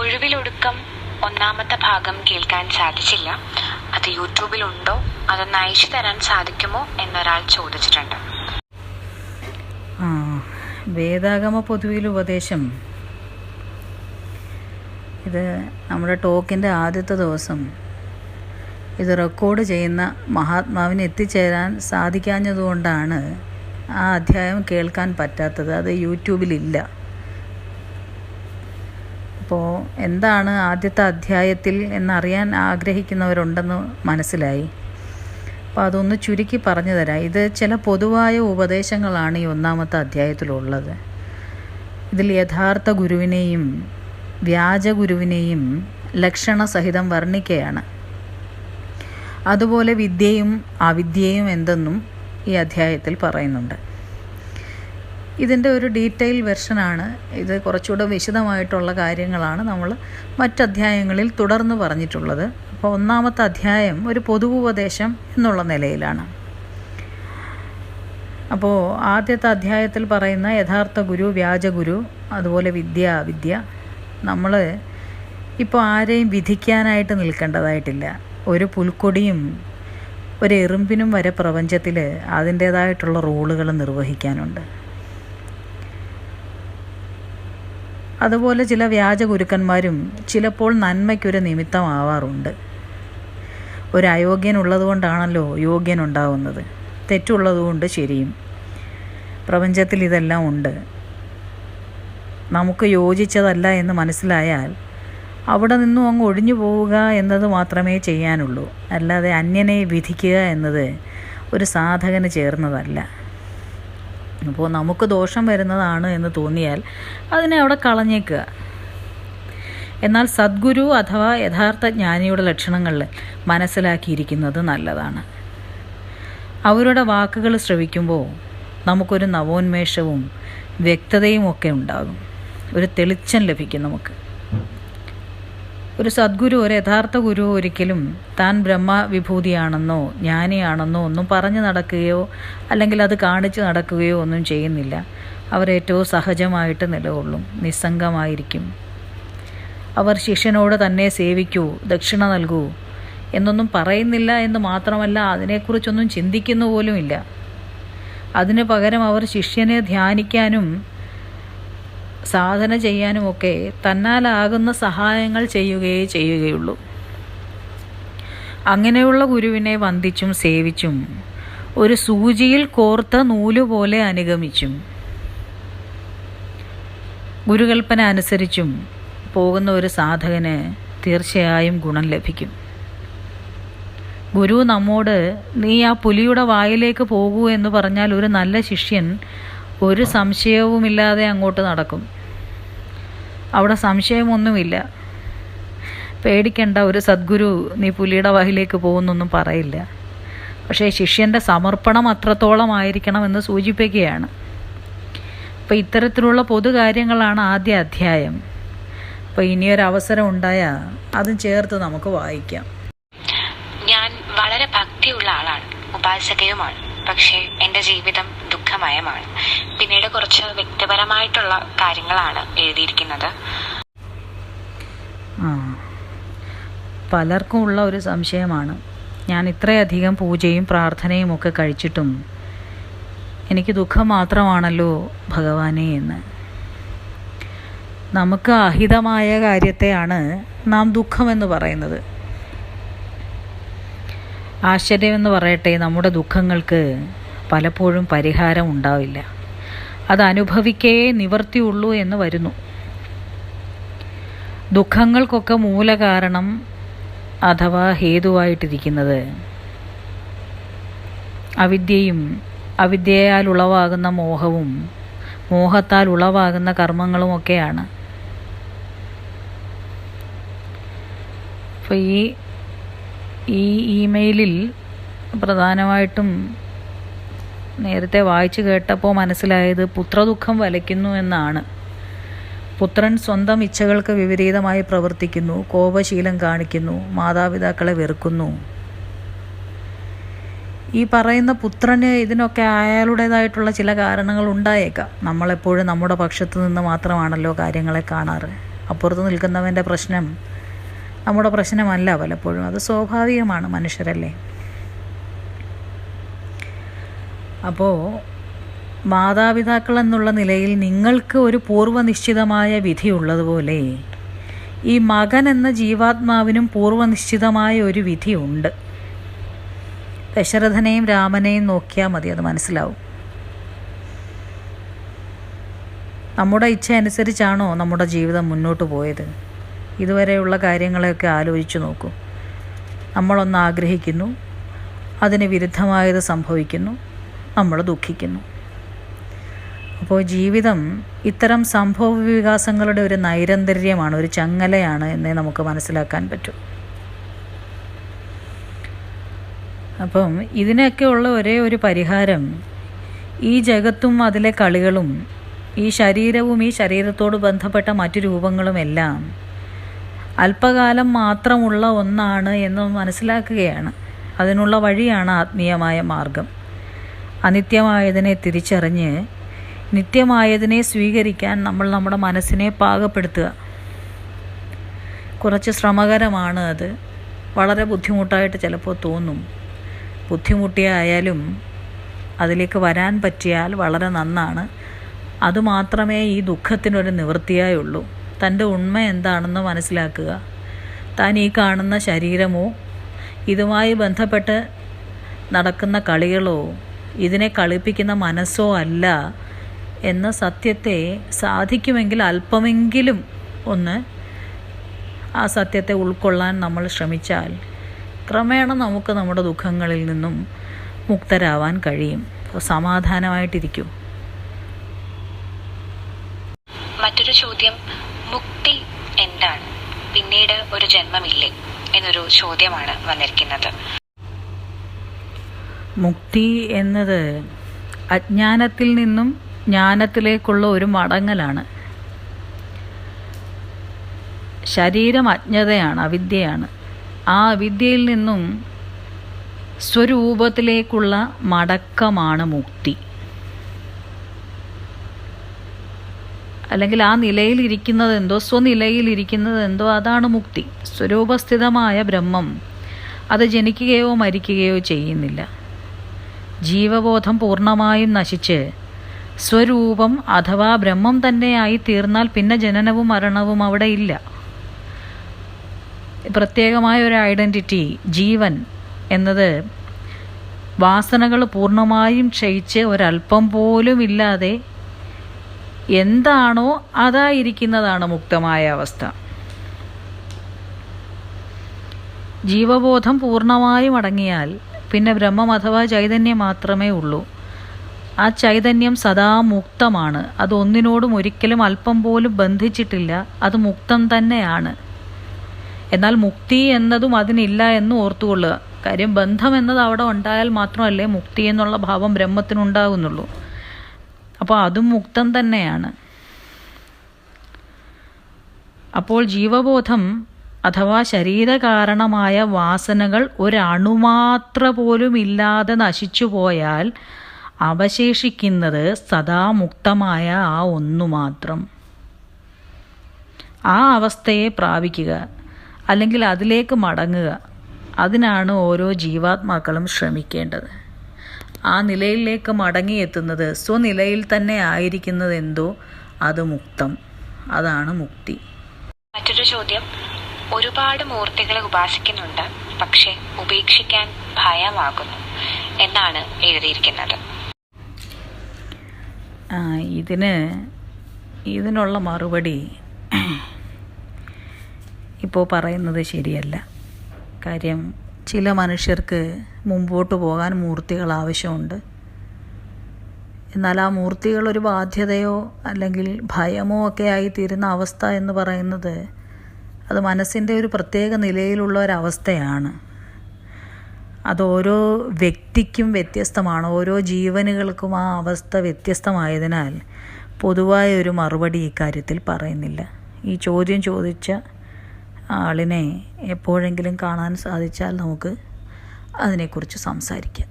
ഒഴിവിലൊടുക്കം ഒന്നാമത്തെ ഭാഗം കേൾക്കാൻ സാധിച്ചില്ല. അത് യൂട്യൂബിലുണ്ടോ, അതൊന്ന് അയച്ചു തരാൻ സാധിക്കുമോ എന്നൊരാൾ ചോദിച്ചിട്ടുണ്ട്. വേദാഗമ പൊതുവിൽ ഉപദേശം, ഇത് നമ്മുടെ ടോക്കിൻ്റെ ആദ്യത്തെ ദിവസം ഇത് റെക്കോർഡ് ചെയ്യുന്ന മഹാത്മാവിന് എത്തിച്ചേരാൻ സാധിക്കാഞ്ഞതുകൊണ്ടാണ് ആ അധ്യായം കേൾക്കാൻ പറ്റാത്തത്. അത് യൂട്യൂബിലില്ല. അപ്പോൾ എന്താണ് ആദ്യത്തെ അധ്യായത്തിൽ എന്നറിയാൻ ആഗ്രഹിക്കുന്നവരുണ്ടെന്ന് മനസ്സിലായി. അപ്പോൾ അതൊന്ന് ചുരുക്കി പറഞ്ഞു തരാം. ഇത് ചില പൊതുവായ ഉപദേശങ്ങളാണ് ഈ ഒന്നാമത്തെ അധ്യായത്തിലുള്ളത്. ഇതിൽ യഥാർത്ഥ ഗുരുവിനെയും വ്യാജ ഗുരുവിനെയും ലക്ഷണസഹിതം വർണ്ണിക്കുകയാണ്. അതുപോലെ വിദ്യയും അവിദ്യയും എന്തെന്നും ഈ അധ്യായത്തിൽ പറയുന്നുണ്ട്. ഇതിൻ്റെ ഒരു ഡീറ്റെയിൽ വെർഷനാണ് ഇത്. കുറച്ചുകൂടെ വിശദമായിട്ടുള്ള കാര്യങ്ങളാണ് നമ്മൾ മറ്റധ്യായങ്ങളിൽ തുടർന്ന് പറഞ്ഞിട്ടുള്ളത്. അപ്പോൾ ഒന്നാമത്തെ അധ്യായം ഒരു പൊതുവുപദേശം എന്നുള്ള നിലയിലാണ്. അപ്പോൾ ആദ്യത്തെ അധ്യായത്തിൽ പറയുന്ന യഥാർത്ഥ ഗുരു, വ്യാജഗുരു, അതുപോലെ വിദ്യ, അവിദ്യ. നമ്മൾ ഇപ്പോൾ ആരെയും വിധിക്കാനായിട്ട് നിൽക്കേണ്ടതായിട്ടില്ല. ഒരു പുൽക്കൊടിയും ഒരു എറുമ്പിനും വരെ പ്രപഞ്ചത്തിൽ അതിൻ്റേതായിട്ടുള്ള റോളുകൾ നിർവഹിക്കാനുണ്ട്. അതുപോലെ ചില വ്യാജ ഗുരുക്കന്മാരും ചിലപ്പോൾ നന്മയ്ക്കൊരു നിമിത്തമാവാറുണ്ട്. ഒരു അയോഗ്യനുള്ളത് കൊണ്ടാണല്ലോ യോഗ്യനുണ്ടാവുന്നത്. തെറ്റുള്ളതുകൊണ്ട് ശരിയും. പ്രപഞ്ചത്തിൽ ഇതെല്ലാം ഉണ്ട്. നമുക്ക് യോജിച്ചതല്ല എന്ന് മനസ്സിലായാൽ അവിടെ നിന്നും അങ്ങ് ഒഴിഞ്ഞു പോവുക എന്നത് മാത്രമേ ചെയ്യാനുള്ളൂ. അല്ലാതെ അന്യനെ വിധിക്കുക എന്നത് ഒരു സാധകന് ചേർന്നതല്ല. അപ്പോൾ നമുക്ക് ദോഷം വരുന്നതാണ് എന്ന് തോന്നിയാൽ അതിനെ അവിടെ കളഞ്ഞേക്കുക. എന്നാൽ സദ്ഗുരു അഥവാ യഥാർത്ഥ ജ്ഞാനിയുടെ ലക്ഷണങ്ങൾ മനസ്സിലാക്കിയിരിക്കുന്നത് നല്ലതാണ്. അവരുടെ വാക്കുകൾ ശ്രവിക്കുമ്പോൾ നമുക്കൊരു നവോന്മേഷവും വ്യക്തതയും ഒക്കെ ഉണ്ടാകും. ഒരു തെളിച്ചം ലഭിക്കും നമുക്ക്. ഒരു സദ്ഗുരു, ഒരു യഥാർത്ഥ ഗുരു ഒരിക്കലും താൻ ബ്രഹ്മവിഭൂതിയാണെന്നോ ജ്ഞാനിയാണെന്നോ ഒന്നും പറഞ്ഞു നടക്കുകയോ അല്ലെങ്കിൽ അത് കാണിച്ച് നടക്കുകയോ ഒന്നും ചെയ്യുന്നില്ല. അവർ ഏറ്റവും സഹജമായിട്ട് നിലകൊള്ളും, നിസ്സംഗമായിരിക്കും. അവർ ശിഷ്യനോട് തന്നെ സേവിക്കൂ, ദക്ഷിണ നൽകൂ എന്നൊന്നും പറയുന്നില്ല എന്ന് മാത്രമല്ല, അതിനെക്കുറിച്ചൊന്നും ചിന്തിക്കുന്നു പോലുമില്ല. അതിനു പകരം അവർ ശിഷ്യനെ ധ്യാനിക്കാനും സാധന ചെയ്യാനുമൊക്കെ തന്നാലാകുന്ന സഹായങ്ങൾ ചെയ്യുകയുള്ളൂ. അങ്ങനെയുള്ള ഗുരുവിനെ വന്ദിച്ചും സേവിച്ചും ഒരു സൂചിയിൽ കോർത്ത നൂലുപോലെ അനുഗമിച്ചും ഗുരുകൽപ്പന അനുസരിച്ചും പോകുന്ന ഒരു സാധകന് തീർച്ചയായും ഗുണം ലഭിക്കും. ഗുരു നമ്മോട് നീ ആ പുലിയുടെ വായിലേക്ക് പോകൂ എന്ന് പറഞ്ഞാൽ ഒരു നല്ല ശിഷ്യൻ ഒരു സംശയവുമില്ലാതെ അങ്ങോട്ട് നടക്കും. അവിടെ സംശയമൊന്നുമില്ല. പേടിക്കണ്ട, ഒരു സദ്ഗുരു നീ പുലിയുടെ വായിലേക്ക് പോകുന്നൊന്നും പറയില്ല. പക്ഷേ ശിഷ്യൻ്റെ സമർപ്പണം അത്രത്തോളം ആയിരിക്കണമെന്ന് സൂചിപ്പിക്കുകയാണ്. അപ്പോൾ ഇത്തരത്തിലുള്ള പൊതുകാര്യങ്ങളാണ് ആദ്യ അധ്യായം. അപ്പോൾ ഇനിയൊരവസരം ഉണ്ടായാൽ അതും ചേർത്ത് നമുക്ക് വായിക്കാം. ഞാൻ വളരെ ഭക്തിയുള്ള ആളാണ്, ഉപാസകയുമാണ്. പക്ഷേ എൻ്റെ ജീവിതം ദുഃഖമയമാണ്. പിന്നീട് കുറച്ച് വ്യക്തിപരമായിട്ടുള്ള കാര്യങ്ങളാണ് എഴുതിയിരിക്കുന്നത്. പലർക്കും ഉള്ള ഒരു സംശയമാണ്, ഞാൻ ഇത്രയധികം പൂജയും പ്രാർത്ഥനയും ഒക്കെ കഴിച്ചിട്ടും എനിക്ക് ദുഃഖം മാത്രമാണല്ലോ ഭഗവാനെ എന്ന്. നമുക്ക് അഹിതമായ കാര്യത്തെയാണ് നാം ദുഃഖമെന്ന് പറയുന്നത്. ആശ്ചര്യമെന്ന് പറയട്ടെ, നമ്മുടെ ദുഃഖങ്ങൾക്ക് പലപ്പോഴും പരിഹാരം ഉണ്ടാവില്ല. അത് അനുഭവിക്കേ നിവർത്തിയുള്ളൂ എന്ന് വരുന്നു. ദുഃഖങ്ങൾക്കൊക്കെ മൂലകാരണം അഥവാ ഹേതുവായിട്ടിരിക്കുന്നത് അവിദ്യയും അവിദ്യയാൽ ഉളവാകുന്ന മോഹവും മോഹത്താൽ ഉളവാകുന്ന കർമ്മങ്ങളുമൊക്കെയാണ്. അപ്പോൾ ഈ ഇമെയിലിൽ പ്രധാനമായിട്ടും നേരത്തെ വായിച്ചു കേട്ടപ്പോൾ മനസ്സിലായത് പുത്രദുഃഖം വലയ്ക്കുന്നു എന്നാണ്. പുത്രൻ സ്വന്തം ഇച്ഛകൾക്ക് വിപരീതമായി പ്രവർത്തിക്കുന്നു, കോപശീലം കാണിക്കുന്നു, മാതാപിതാക്കളെ വെറുക്കുന്നു. ഈ പറയുന്ന പുത്രന് ഇതിനൊക്കെ അയാളുടേതായിട്ടുള്ള ചില കാരണങ്ങൾ ഉണ്ടായേക്കാം. നമ്മളെപ്പോഴും നമ്മുടെ പക്ഷത്തു നിന്ന് മാത്രമാണല്ലോ കാര്യങ്ങളെ കാണാറ്. അപ്പുറത്ത് നിൽക്കുന്നവൻ്റെ പ്രശ്നം നമ്മുടെ പ്രശ്നമല്ല പലപ്പോഴും. അത് സ്വാഭാവികമാണ്, മനുഷ്യരല്ലേ. അപ്പോൾ മാതാപിതാക്കൾ എന്നുള്ള നിലയിൽ നിങ്ങൾക്ക് ഒരു പൂർവ്വനിശ്ചിതമായ വിധിയുള്ളതുപോലെ ഈ മകൻ എന്ന ജീവാത്മാവിനും പൂർവ്വനിശ്ചിതമായ ഒരു വിധിയുണ്ട്. ദശരഥനെയും രാമനെയും നോക്കിയാൽ മതി, അത് മനസ്സിലാവും. നമ്മുടെ ഇച്ഛ അനുസരിച്ചാണോ നമ്മുടെ ജീവിതം മുന്നോട്ട് പോയത്? ഇതുവരെയുള്ള കാര്യങ്ങളെയൊക്കെ ആലോചിച്ച് നോക്കൂ. നമ്മളൊന്ന് ആഗ്രഹിക്കുന്നു, അതിന് വിരുദ്ധമായത് സംഭവിക്കുന്നു, നമ്മൾ ദുഃഖിക്കുന്നു. അപ്പോൾ ജീവിതം ഇത്തരം സംഭവ വികാസങ്ങളുടെ ഒരു നൈരന്തര്യമാണ്, ഒരു ചങ്ങലയാണ് എന്നേ നമുക്ക് മനസ്സിലാക്കാൻ പറ്റൂ. അപ്പം ഇതിനൊക്കെയുള്ള ഒരേ ഒരു പരിഹാരം, ഈ ജഗത്തും അതിലെ കളികളും ഈ ശരീരവും ഈ ശരീരത്തോട് ബന്ധപ്പെട്ട മറ്റു രൂപങ്ങളുമെല്ലാം അല്പകാലം മാത്രമുള്ള ഒന്നാണ് എന്ന് മനസ്സിലാക്കുകയാണ്. അതിനുള്ള വഴിയാണ് ആത്മീയമായ മാർഗം. അനിത്യമായതിനെ തിരിച്ചറിഞ്ഞ് നിത്യമായതിനെ സ്വീകരിക്കാൻ നമ്മൾ നമ്മുടെ മനസ്സിനെ പാകപ്പെടുത്തുക. കുറച്ച് ശ്രമകരമാണ് അത്, വളരെ ബുദ്ധിമുട്ടായിട്ട് ചിലപ്പോൾ തോന്നും. ബുദ്ധിമുട്ടിയായാലും അതിലേക്ക് വരാൻ പറ്റിയാൽ വളരെ നന്നാണ്. അതുമാത്രമേ ഈ ദുഃഖത്തിനൊരു നിവൃത്തിയായുള്ളൂ. തൻ്റെ ഉണ്മ എന്താണെന്ന് മനസ്സിലാക്കുക. താൻ ഈ കാണുന്ന ശരീരമോ ഇതുമായി ബന്ധപ്പെട്ട് നടക്കുന്ന കളികളോ ഇതിനെ കളിപ്പിക്കുന്ന മനസ്സോ അല്ല എന്ന സത്യത്തെ സാധിക്കുമെങ്കിൽ അല്പമെങ്കിലും ഒന്ന് ആ സത്യത്തെ ഉൾക്കൊള്ളാൻ നമ്മൾ ശ്രമിച്ചാൽ ക്രമേണ നമുക്ക് നമ്മുടെ ദുഃഖങ്ങളിൽ നിന്നും മുക്തരാവാൻ കഴിയും. സമാധാനമായിട്ടിരിക്കും. മറ്റൊരു ചോദ്യം, മുക്തി എന്താണ്? പിന്നീട് ഒരു ജന്മമില്ലേ എന്നൊരു ചോദ്യമാണ് വന്നിരിക്കുന്നത്. മുക്തി എന്നത് അജ്ഞാനത്തിൽ നിന്നും ജ്ഞാനത്തിലേക്കുള്ള ഒരു മടങ്ങലാണ്. ശരീരം അജ്ഞതയാണ്, അവിദ്യയാണ്. ആ അവിദ്യയിൽ നിന്നും സ്വരൂപത്തിലേക്കുള്ള മടക്കമാണ് മുക്തി. അല്ലെങ്കിൽ ആ നിലയിലിരിക്കുന്നതെന്തോ, സ്വനിലയിലിരിക്കുന്നതെന്തോ അതാണ് മുക്തി. സ്വരൂപസ്ഥിതമായ ബ്രഹ്മം അത് ജനിക്കുകയോ മരിക്കുകയോ ചെയ്യുന്നില്ല. ജീവബോധം പൂർണ്ണമായും നശിച്ച് സ്വരൂപം അഥവാ ബ്രഹ്മം തന്നെയായി തീർന്നാൽ പിന്നെ ജനനവും മരണവും അവിടെ ഇല്ല. പ്രത്യേകമായ ഒരു ഐഡൻറ്റിറ്റി, ജീവൻ എന്നത് വാസനകൾ പൂർണ്ണമായും ക്ഷയിച്ച് ഒരല്പം പോലും ഇല്ലാതെ എന്താണോ അതായിരിക്കുന്നതാണ് മുക്തമായ അവസ്ഥ. ജീവബോധം പൂർണ്ണമായും അടങ്ങിയാൽ പിന്നെ ബ്രഹ്മം അഥവാ ചൈതന്യം മാത്രമേ ഉള്ളൂ. ആ ചൈതന്യം സദാ മുക്തമാണ്. അത് ഒന്നിനോടും ഒരിക്കലും അല്പം പോലും ബന്ധിച്ചിട്ടില്ല. അത് മുക്തം തന്നെയാണ്. എന്നാൽ മുക്തി എന്നതും അതിനില്ല എന്ന് ഓർത്തുകൊള്ളുക. കാര്യം ബന്ധം എന്നത് അവിടെ ഉണ്ടായാൽ മാത്രമല്ലേ മുക്തി എന്നുള്ള ഭാവം ബ്രഹ്മത്തിനുണ്ടാകുന്നുള്ളൂ. അപ്പോൾ അതും മുക്തം തന്നെയാണ്. അപ്പോൾ ജീവബോധം അഥവാ ശരീരകാരണമായ വാസനകൾ ഒരണുമാത്ര പോലും ഇല്ലാതെ നശിച്ചു പോയാൽ അവശേഷിക്കുന്നത് സദാ മുക്തമായ ആ ഒന്നു മാത്രം. ആ അവസ്ഥയെ പ്രാപിക്കുക, അല്ലെങ്കിൽ അതിലേക്ക് മടങ്ങുക. അതിനാണ് ഓരോ ജീവാത്മാക്കളും ശ്രമിക്കേണ്ടത്. ആ നിലയിലേക്ക് മടങ്ങിയെത്തുന്നത്, സ്വനിലയിൽ തന്നെ ആയിരിക്കുന്നത് എന്തോ അത് മുക്തം, അതാണ് മുക്തി. മറ്റൊരു ചോദ്യം, ഒരുപാട് മൂർത്തികളെ ഉപാസിക്കുന്നുണ്ട്, പക്ഷെ ഉപേക്ഷിക്കാൻ ഭയമാകുന്നു എന്നാണ് എഴുതിയിരിക്കുന്നത്. ഇതിനുള്ള മറുപടി ഇപ്പോൾ പറയുന്നത് ശരിയല്ല. കാര്യം ചില മനുഷ്യർക്ക് മുമ്പോട്ട് പോകാൻ മൂർത്തികൾ ആവശ്യമുണ്ട്. എന്നാൽ ആ മൂർത്തികൾ ഒരു ബാധ്യതയോ അല്ലെങ്കിൽ ഭയമോ ഒക്കെ ആയിത്തീരുന്ന അവസ്ഥ എന്ന് പറയുന്നത് അത് മനസ്സിൻ്റെ ഒരു പ്രത്യേക നിലയിലുള്ള ഒരവസ്ഥയാണ്. അത് ഓരോ വ്യക്തിക്കും വ്യത്യസ്തമാണ്. ഓരോ ജീവനുകൾക്കും ആ അവസ്ഥ വ്യത്യസ്തമായതിനാൽ പൊതുവായ ഒരു മറുപടി ഇക്കാര്യത്തിൽ പറയുന്നില്ല. ഈ ചോദ്യം ചോദിച്ച ആളിനെ എപ്പോഴെങ്കിലും കാണാൻ സാധിച്ചാൽ നമുക്ക് അതിനെക്കുറിച്ച് സംസാരിക്കാം.